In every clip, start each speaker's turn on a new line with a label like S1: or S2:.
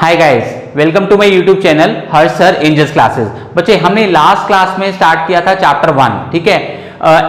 S1: Hi guys, welcome to my YouTube channel Harsh sir angels classes. बच्चे हमने last class में start किया था चैप्टर 1, ठीक है,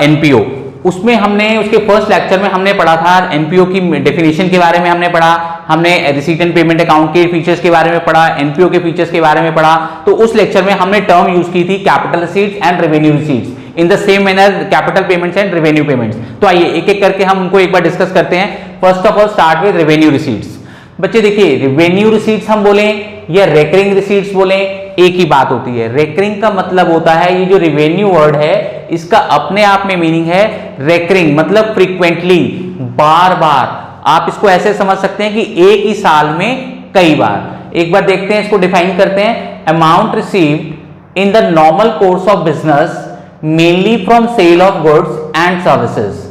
S1: एनपीओ। उसमें हमने उसके फर्स्ट लेक्चर में हमने पढ़ा था एनपीओ की डेफिनेशन के बारे में हमने पढ़ा, हमने रिसीट एंड पेमेंट अकाउंट के फीचर्स के बारे में पढ़ा, एनपीओ के फीचर्स के बारे में पढ़ा। तो उस लेक्चर में हमने टर्म यूज की थी capital receipts and revenue receipts in the same manner capital payments and revenue payments. तो आइए एक एक करके हम उनको एक बार डिस्कस करते हैं। First of all start with revenue receipts. बच्चे देखिए, रेवेन्यू रिसीट्स हम बोलें या रेकरिंग रिसीट्स बोलें, एक ही बात होती है। रेकरिंग का मतलब होता है, ये जो रेवेन्यू वर्ड है इसका अपने आप में मीनिंग है रेकरिंग, मतलब फ्रीक्वेंटली, बार बार। आप इसको ऐसे समझ सकते हैं कि एक ही साल में कई बार। एक बार देखते हैं, इसको डिफाइन करते हैं। Amount received in the normal course of business mainly from sale of goods and services.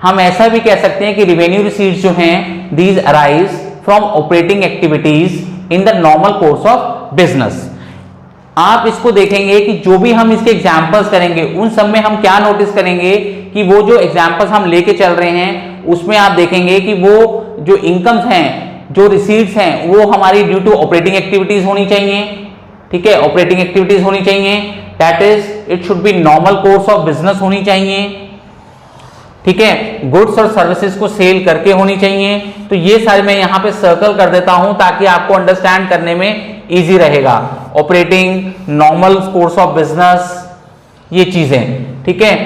S1: हम ऐसा भी कह सकते हैं कि रेवेन्यू रिसीट्स जो हैं these arise from operating activities in the normal course of business. आप इसको देखेंगे कि जो भी हम इसके एग्जांपल्स करेंगे उन सब में हम क्या नोटिस करेंगे कि वो जो एग्जांपल्स हम लेके चल रहे हैं उसमें आप देखेंगे कि वो जो इनकम्स हैं, जो रिसीट्स हैं, वो हमारी ड्यू टू ऑपरेटिंग एक्टिविटीज होनी चाहिए। ठीक है, ऑपरेटिंग एक्टिविटीज होनी चाहिए, that is it should be normal course of business होनी चाहिए। ठीक है, गुड्स और सर्विसेज को सेल करके होनी चाहिए। तो ये सारे मैं यहां पे सर्कल कर देता हूं ताकि आपको अंडरस्टैंड करने में इजी रहेगा। Operating, normal course of business, ये चीजें, ठीक है।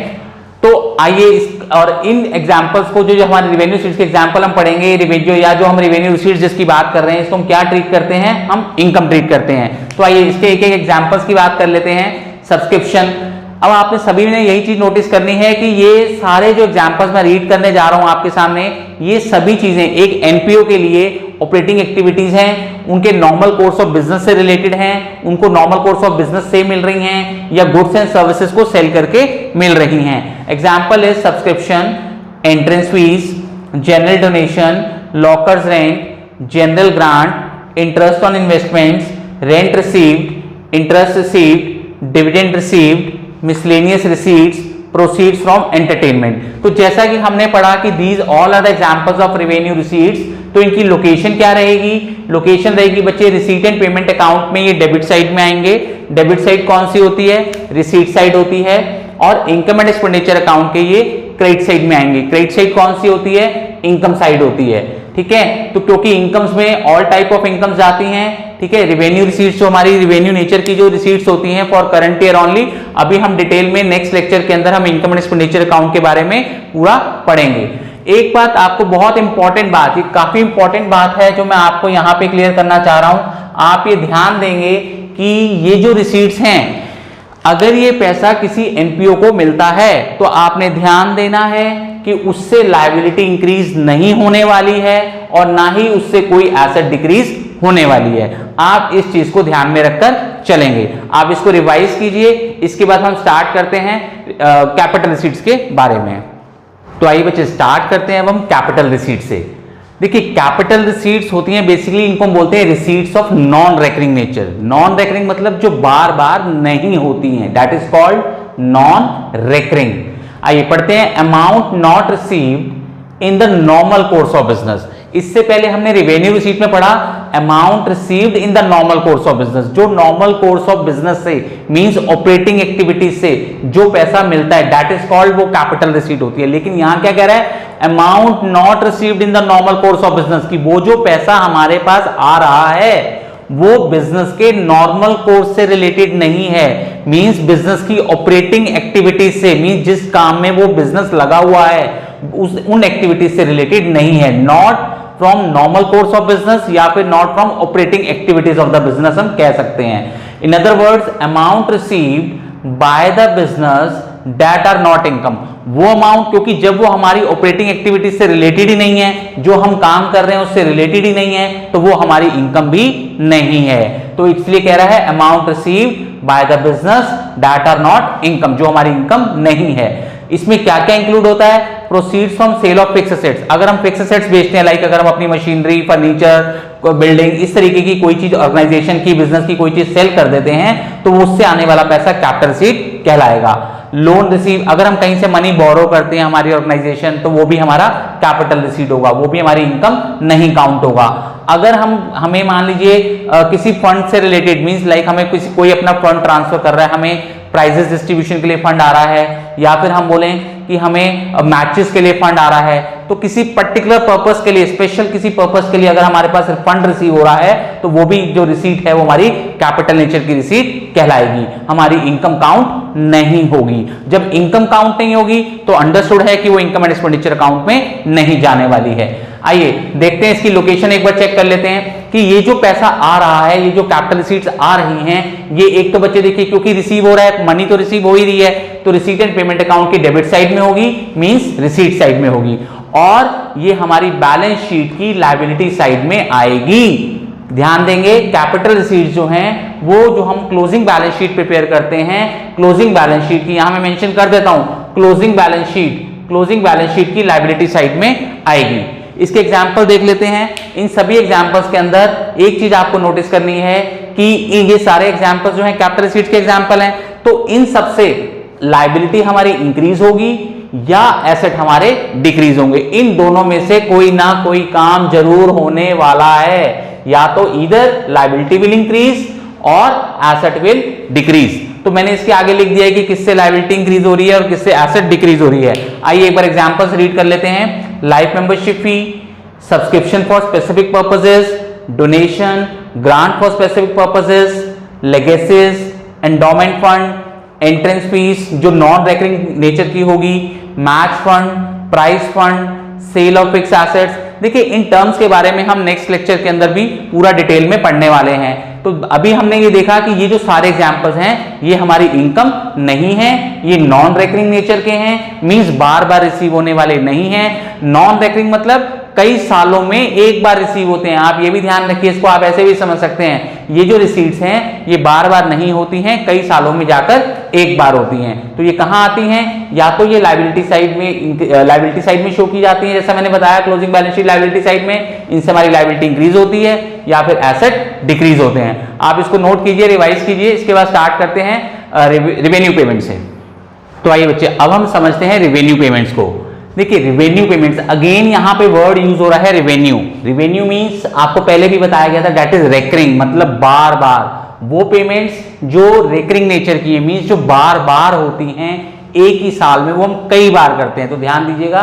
S1: तो आइए और इन एग्जांपल्स को, जो हमारे रेवेन्यू रिसीट्स के एग्जांपल हम पढ़ेंगे, रेवेन्यू या जो हम रेवेन्यू रिसीट्स जिसकी बात कर रहे हैं, इसको हम क्या ट्रीट करते हैं, हम इनकम ट्रीट करते हैं। तो आइए इसके एक एक एग्जांपल्स की बात कर लेते हैं। सब्सक्रिप्शन। अब आपने सभी ने यही चीज नोटिस करनी है कि ये सारे जो एग्जांपल्स मैं रीड करने जा रहा हूं आपके सामने, ये सभी चीजें एक एनपीओ के लिए ऑपरेटिंग एक्टिविटीज हैं, उनके नॉर्मल कोर्स ऑफ बिजनेस से रिलेटेड हैं, उनको नॉर्मल कोर्स ऑफ बिजनेस से मिल रही हैं या गुड्स एंड सर्विसेज को सेल करके मिल रही हैं। Example is subscription, entrance fees, general donation, lockers rent, general grant, interest on investments, rent received, interest received, dividend received, miscellaneous receipts, proceeds from entertainment. तो जैसा कि हमने पढ़ा कि these all are the examples of revenue receipts. तो इनकी location क्या रहेगी? लोकेशन रहेगी बच्चे रिसीट एंड पेमेंट अकाउंट में, ये डेबिट साइड में आएंगे। डेबिट साइड कौन सी होती है? रिसीट साइड होती है। और इनकम एंड एक्सपेंडिचर अकाउंट के ये क्रेडिट साइड में आएंगे। क्रेडिट साइड कौन सी होती है? इनकम साइड होती है। ठीक है, तो क्योंकि इनकम्स में ऑल टाइप ऑफ इनकम्स आती हैं, ठीक है। रेवेन्यू रिसीट्स जो हमारी रेवेन्यू नेचर की जो रिसीट्स होती हैं फॉर करंट ईयर ओनली, अभी हम डिटेल में नेक्स्ट लेक्चर के अंदर हम इनकम एंड एक्सपेंडिचर अकाउंट के बारे में पूरा पढ़ेंगे। एक बात आपको बहुत इंपॉर्टेंट बात, ये काफी इंपॉर्टेंट बात है जो मैं आपको यहां पे क्लियर करना चाह रहा हूं। आप ये ध्यान देंगे कि ये जो रिसीट्स हैं, अगर ये पैसा किसी एनपीओ को मिलता है तो आपने ध्यान देना है कि उससे लायबिलिटी इंक्रीज नहीं होने वाली है और ना ही उससे कोई एसेट डिक्रीज होने वाली है। आप इस चीज को ध्यान में रखकर चलेंगे। आप इसको रिवाइज कीजिए। इसके बाद हम स्टार्ट करते हैं कैपिटल रिसीट्स के बारे में। तो आइए बच्चे स्टार्ट करते हैं अब हम कैपिटल रिसीट से। देखिए, कैपिटल रिसीट्स होती हैं बेसिकली, इनको हम बोलते हैं receipts of non recurring nature. Non recurring मतलब जो बार बार नहीं होती हैं, that is called non recurring. आइए पढ़ते हैं। Amount not received in the normal course of business. इससे पहले हमने रेवेन्यू रिसीट में पढ़ा amount received in the normal course of business. जो नॉर्मल कोर्स ऑफ बिजनेस से मींस ऑपरेटिंग एक्टिविटीज से जो पैसा मिलता है, दैट इज कॉल्ड वो कैपिटल रिसीट होती है। लेकिन यहां क्या कह रहा है? Amount not received in the normal course of business, की वो जो पैसा हमारे पास आ रहा है वो बिजनेस के नॉर्मल कोर्स से रिलेटेड नहीं है, मींस बिजनेस की ऑपरेटिंग एक्टिविटीज से, मींस जिस काम में वो बिजनेस लगा हुआ है उन एक्टिविटीज से रिलेटेड नहीं है। Not from normal course of business या फिर not from operating activities of the business हम कह सकते हैं। In other words, amount received by the business that are not income. वो अमाउंट, क्योंकि जब वो हमारी ऑपरेटिंग एक्टिविटीज से रिलेटेड ही नहीं है, जो हम काम कर रहे हैं उससे रिलेटेड ही नहीं है, तो वो हमारी इनकम भी नहीं है। तो इसलिए कह रहा है amount received by the business that are not income, जो हमारी इनकम नहीं है। इसमें क्या क्या इंक्लूड होता है? Proceeds from sale of fix assets. अगर हम फिक्स एसेट्स बेचते हैं, लाइक अगर हम अपनी मशीनरी, फर्नीचर, बिल्डिंग, इस तरीके की कोई चीज, ऑर्गेनाइजेशन की, बिजनेस की कोई चीज सेल कर देते हैं, तो उससे आने वाला पैसा कैपिटल रिसीट कहलाएगा। लोन रिसीव, अगर हम कहीं से मनी बोरो करते हैं हमारी ऑर्गेनाइजेशन, तो वो भी हमारा कैपिटल रिसीट होगा, वो भी हमारी इनकम नहीं काउंट होगा। अगर हमें मान लीजिए किसी फंड से रिलेटेड, मींस लाइक हमें कोई अपना फंड ट्रांसफर कर रहा है, हमें प्राइजेस डिस्ट्रीब्यूशन के लिए फंड आ रहा है, या फिर हम बोलें कि हमें मैचेस के लिए फंड आ रहा है, तो किसी पर्टिकुलर पर्पस के लिए, स्पेशल किसी पर्पस के लिए अगर हमारे पास फंड रिसीव हो रहा है, तो वो भी जो रिसीट है वो हमारी कैपिटल नेचर की रिसीट कहलाएगी, हमारी इनकम काउंट नहीं होगी। जब इनकम काउंट नहीं होगी तो अंडरस्टूड है कि वो इनकम एंड एक्सपेंडिचर अकाउंट में नहीं जाने वाली है। आइए देखते हैं इसकी लोकेशन एक बार चेक कर लेते हैं कि ये जो पैसा आ रहा है, ये जो कैपिटल रिसीट्स आ रही हैं, ये एक तो बच्चे देखिए क्योंकि रिसीव हो रहा है, मनी तो रिसीव हो ही रही है, तो रिसीट एंड पेमेंट अकाउंट की डेबिट साइड में होगी, मींस रिसीट साइड में होगी, और ये हमारी बैलेंस शीट की लायबिलिटी साइड में आएगी। ध्यान देंगे कैपिटल रिसीट्स जो हैं वो जो हम क्लोजिंग बैलेंस शीट प्रिपेयर करते हैं, क्लोजिंग बैलेंस शीट की यहां मैं मेंशन कर देता हूं, क्लोजिंग बैलेंस शीट की लायबिलिटी साइड में आएगी। इसके एग्जाम्पल देख लेते हैं। इन सभी एग्जाम्पल्स के अंदर एक चीज आपको नोटिस करनी है कि ये सारे एग्जाम्पल्स जो हैं कैपिटल रिसीट्स के एग्जाम्पल हैं, तो इन सबसे लायबिलिटी हमारी इंक्रीज होगी या एसेट हमारे डिक्रीज होंगे। इन दोनों में से कोई ना कोई काम जरूर होने वाला है, या तो इधर लायबिलिटी विल इंक्रीज और एसेट विल डिक्रीज। तो मैंने इसके आगे लिख दिया है कि किससे लायबिलिटी इंक्रीज हो रही है और किससे एसेट डिक्रीज हो रही है। आइए एक बार एग्जांपल्स रीड कर लेते हैं। Life membership fee, subscription for specific purposes, donation, grant for specific purposes, legacies, endowment fund, entrance fees जो नॉन रेकरिंग नेचर की होगी, match fund, prize fund, sale of fix assets. देखिए इन टर्म्स के बारे में हम नेक्स्ट लेक्चर के अंदर भी पूरा डिटेल में पढ़ने वाले हैं। तो अभी हमने ये देखा कि ये जो सारे एग्जांपल्स हैं ये हमारी इनकम नहीं है, ये नॉन रेकरिंग नेचर के हैं, मींस बार बार रिसीव होने वाले नहीं हैं। नॉन रेकरिंग मतलब कई सालों में एक बार रिसीव होते हैं। आप ये भी ध्यान रखिए, इसको आप ऐसे भी समझ सकते हैं, ये जो रिसीट्स हैं ये बार बार नहीं होती हैं, कई सालों में जाकर एक बार होती हैं। तो ये कहां आती हैं? या तो ये लायबिलिटी साइड में शो की जाती है, जैसा मैंने बताया closing balance sheet liability side में, इनसे हमारी लायबिलिटी इंक्रीज होती है, या फिर एसेट डिक्रीज होते हैं। आप इसको नोट कीजिए, रिवाइज कीजिए। इसके बाद स्टार्ट करते हैं रिवेन्यू पेमेंट से। तो आइए बच्चे अब हम समझते हैं रिवेन्यू पेमेंट्स को। देखिए रिवेन्यू पेमेंट्स, अगेन यहां पे वर्ड यूज हो रहा है रिवेन्यू। रिवेन्यू मींस आपको पहले भी बताया गया था दैट इज रेकरिंग, मतलब बार बार वो पेमेंट्स जो रेकरिंग नेचर की है, मींस जो बार बार होती हैं एक ही साल में, वो हम कई बार करते हैं। तो ध्यान दीजिएगा,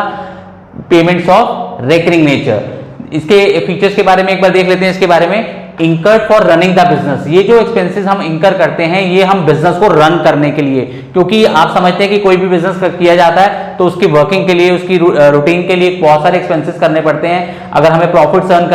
S1: पेमेंट्स ऑफ रेकरिंग नेचर। इसके फीचर्स के बारे में एक बार देख लेते हैं। इसके बारे में incurred for running the business, ये जो एक्सपेंसेस हम इंकर करते हैं ये हम बिजनेस को रन करने के लिए, क्योंकि आप समझते हैं कि कोई भी बिजनेस किया जाता है तो उसकी वर्किंग के लिए, उसकी रूटीन के लिए बहुत सारे एक्सपेंसेस करने पड़ते हैं। अगर हमें प्रॉफिट्स अर्न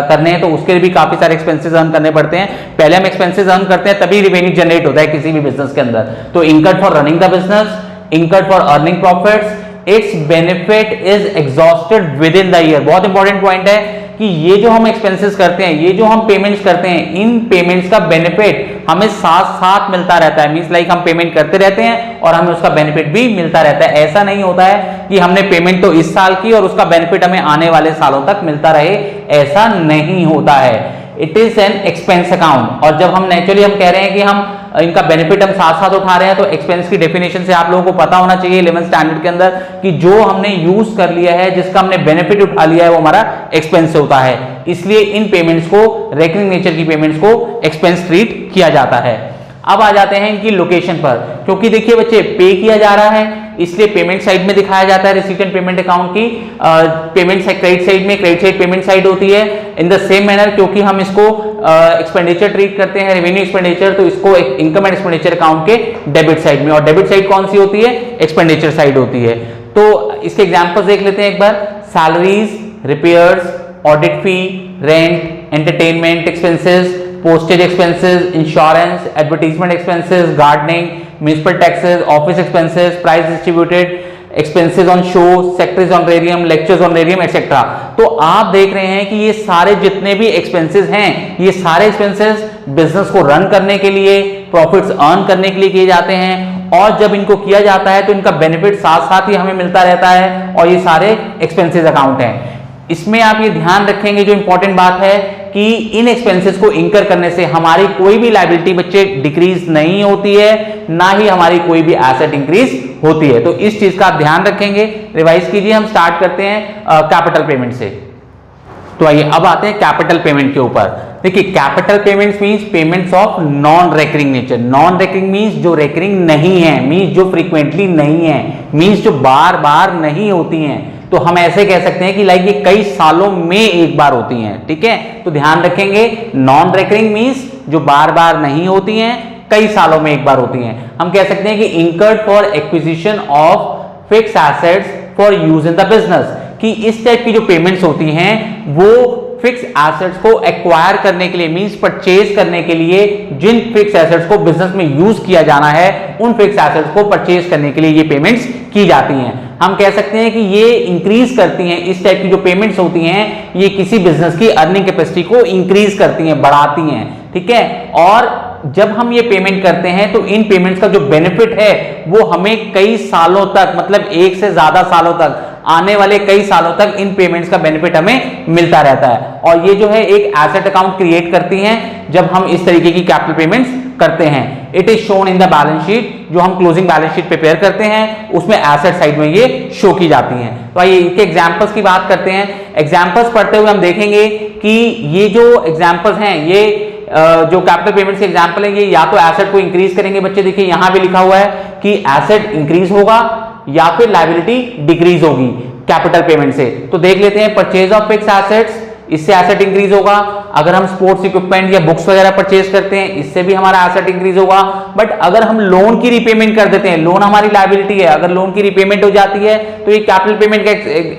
S1: करने हैं तो उसके लिए भी काफी सारे एक्सपेंसेस अर्न करने पड़ते हैं। पहले हम एक्सपेंसेस अर्न करते हैं तभी रेवेन्यू जनरेट होता है किसी भी बिजनेस के अंदर। तो incurred for running the business, incurred for earning profits, it's benefit is exhausted with in the year. बहुत इंपॉर्टेंट पॉइंट है कि ये जो हम एक्सपेंसेस करते हैं, ये जो हम पेमेंट्स करते हैं, इन पेमेंट्स का बेनिफिट हमें साथ साथ मिलता रहता है। मींस लाइक हम पेमेंट करते रहते हैं और हमें उसका बेनिफिट भी मिलता रहता है। ऐसा नहीं होता है कि हमने पेमेंट तो इस साल की और उसका बेनिफिट हमें आने वाले सालों तक मिलता रहे, ऐसा नहीं होता है। It is an expense account. और जब हम नेचुरली हम कह रहे हैं कि हम इनका बेनिफिट हम साथ साथ उठा रहे हैं, तो एक्सपेंस की डेफिनेशन से आप लोगों को पता होना चाहिए 11th स्टैंडर्ड के अंदर कि जो हमने यूज कर लिया है, जिसका हमने बेनिफिट उठा लिया है, वो हमारा एक्सपेंस होता है। इसलिए इन पेमेंट्स को, रेकरिंग नेचर की पेमेंट्स को एक्सपेंस ट्रीट किया जाता है। अब आ जाते हैं इनकी लोकेशन पर, क्योंकि देखिए बच्चे पे किया जा रहा है इसलिए पेमेंट साइड में दिखाया जाता है रिसीट एंड पेमेंट अकाउंट की। पेमेंट साइड क्रेडिट साइड में, क्रेडिट साइड पेमेंट साइड होती है। इन द सेम मैनर क्योंकि हम इसको एक्सपेंडिचर ट्रीट करते हैं, रेवेन्यू एक्सपेंडिचर, तो इसको इनकम एंड एक्सपेंडिचर अकाउंट के डेबिट साइड में, और डेबिट साइड कौन सी होती है? एक्सपेंडिचर साइड होती है। तो इसके एग्जांपल्स देख लेते हैं एक बार। Salaries, repairs, audit fee, rent, entertainment expenses, postage expenses, insurance, advertisement expenses, gardening, municipal taxes, office expenses, price distributed, expenses on show, secretaries honorarium, lectures honorarium, etc. तो आप देख रहे हैं कि ये सारे जितने भी expenses हैं, ये सारे expenses बिजनेस को रन करने के लिए, प्रॉफिट्स अर्न करने के लिए किए जाते हैं, और जब इनको किया जाता है तो इनका बेनिफिट साथ साथ ही हमें मिलता रहता है, और ये सारे एक्सपेंसेस अकाउंट हैं। इसमें आप ये ध्यान रखेंगे, जो इंपॉर्टेंट बात है कि इन एक्सपेंसेस को इंकर करने से हमारी कोई भी लायबिलिटी बच्चे डिक्रीज नहीं होती है, ना ही हमारी कोई भी एसेट इंक्रीज होती है। तो इस चीज का आप ध्यान रखेंगे, रिवाइज कीजिए। हम स्टार्ट करते हैं कैपिटल पेमेंट से। तो आइए अब आते हैं कैपिटल पेमेंट के ऊपर। देखिए capital payments means payments of non recurring nature. Non recurring means जो रेकरिंग नहीं है, मींस जो फ्रीक्वेंटली नहीं है, मींस जो बार बार नहीं होती हैं। तो हम ऐसे कह सकते हैं कि लाइक ये कई सालों में एक बार होती हैं, ठीक है। तो ध्यान रखेंगे, नॉन रेकरिंग मींस जो बार बार नहीं होती हैं, कई सालों में एक बार होती हैं। हम कह सकते हैं कि incurred for acquisition of fix assets for use in the business, कि इस टाइप की जो पेमेंट्स होती हैं वो फिक्स एसेट्स को एक्वायर करने के लिए, मींस परचेज करने के लिए, जिन फिक्स एसेट्स को बिजनेस में यूज किया जाना है उन फिक्स एसेट्स को परचेज करने के लिए ये पेमेंट्स की जाती हैं। हम कह सकते हैं कि ये इंक्रीज करती हैं, इस टाइप की जो पेमेंट्स होती हैं ये किसी बिजनेस की अर्निंग कैपेसिटी को इंक्रीज करती हैं, बढ़ाती हैं, ठीक है। और जब हम ये पेमेंट करते हैं तो इन पेमेंट्स का जो बेनिफिट है वो हमें कई सालों तक, मतलब एक से ज्यादा सालों तक, आने वाले कई सालों तक इन पेमेंट्स का बेनिफिट हमें मिलता रहता है। और ये जो है एक एसेट अकाउंट क्रिएट करती हैं जब हम इस तरीके की कैपिटल पेमेंट्स करते हैं। It is shown in the balance sheet, जो हम क्लोजिंग बैलेंस शीट प्रिपेयर करते हैं उसमें एसेट साइड में ये शो की जाती हैं। तो आइए इसके एग्जांपल्स की बात करते हैं। एग्जांपल्स पढ़ते हुए हम देखेंगे कि ये जो एग्जांपल्स हैं, ये जो कैपिटल पेमेंट्स के एग्जांपल है, ये या तो एसेट को इंक्रीज करेंगे। बच्चे देखिए यहां भी लिखा हुआ है कि एसेट इंक्रीज होगा या फिर लायबिलिटी डिक्रीज होगी कैपिटल पेमेंट से। तो देख लेते हैं, परचेज ऑफ फिक्स एसेट्स, इससे एसेट इंक्रीज होगा। अगर हम स्पोर्ट्स इक्विपमेंट या बुक्स वगैरह परचेज करते हैं इससे भी हमारा एसेट इंक्रीज होगा। बट अगर हम लोन की रीपेमेंट कर देते हैं, लोन हमारी लायबिलिटी है, अगर लोन की रीपेमेंट हो जाती है तो ये कैपिटल पेमेंट का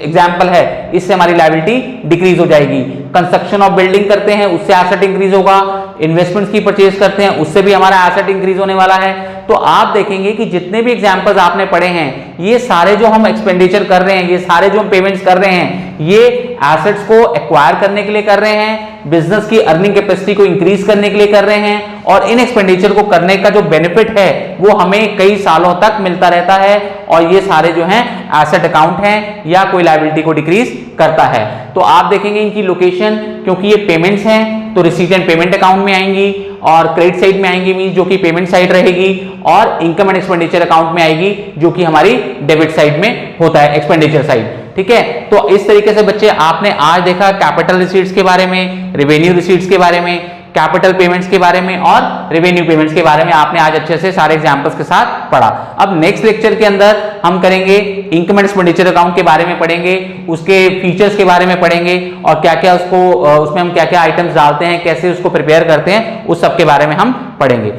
S1: एग्जांपल है, इससे हमारी लायबिलिटी डिक्रीज हो जाएगी। कंस्ट्रक्शन ऑफ बिल्डिंग करते हैं उससे एसेट इंक्रीज होगा। इन्वेस्टमेंट्स की परचेज करते हैं उससे भी हमारा एसेट इंक्रीज होने वाला है। तो आप देखेंगे कि जितने भी एग्जांपल्स आपने पढ़े हैं, ये सारे जो हम एक्सपेंडिचर कर रहे हैं, ये सारे जो हम पेमेंट्स कर रहे हैं, ये एसेट्स को एक्वायर करने के लिए कर रहे हैं, बिजनेस की अर्निंग कैपेसिटी को इंक्रीज करने के लिए कर रहे हैं। और इन एक्सपेंडिचर को करने का जो बेनिफिट है वो हमें कई सालों तक मिलता रहता है। और ये सारे जो हैं एसेट अकाउंट हैं या कोई लायबिलिटी को डिक्रीज करता है। तो आप देखेंगे इनकी लोकेशन, क्योंकि ये पेमेंट्स हैं तो रिसीट एंड पेमेंट अकाउंट में आएंगी, और क्रेडिट साइड में आएंगी मींस जो कि पेमेंट साइड रहेगी, और इनकम एंड एक्सपेंडिचर अकाउंट में आएगी जो कि हमारी डेबिट साइड में होता है, एक्सपेंडिचर साइड, ठीक है। तो इस तरीके से बच्चे आपने आज देखा कैपिटल रिसीट्स के बारे में, रेवेन्यू रिसीट्स के बारे में, कैपिटल पेमेंट्स के बारे में और रेवेन्यू पेमेंट्स के बारे में आपने आज अच्छे से सारे एग्जांपल्स के साथ पढ़ा। अब नेक्स्ट लेक्चर के अंदर हम करेंगे इनकम एंड एक्सपेंडिचर अकाउंट के बारे में पढ़ेंगे, उसके फीचर्स के बारे में पढ़ेंगे, और क्या क्या उसको उसमें हम क्या क्या आइटम्स डालते हैं, कैसे उसको प्रिपेयर करते हैं, उस सब के बारे में हम पढ़ेंगे।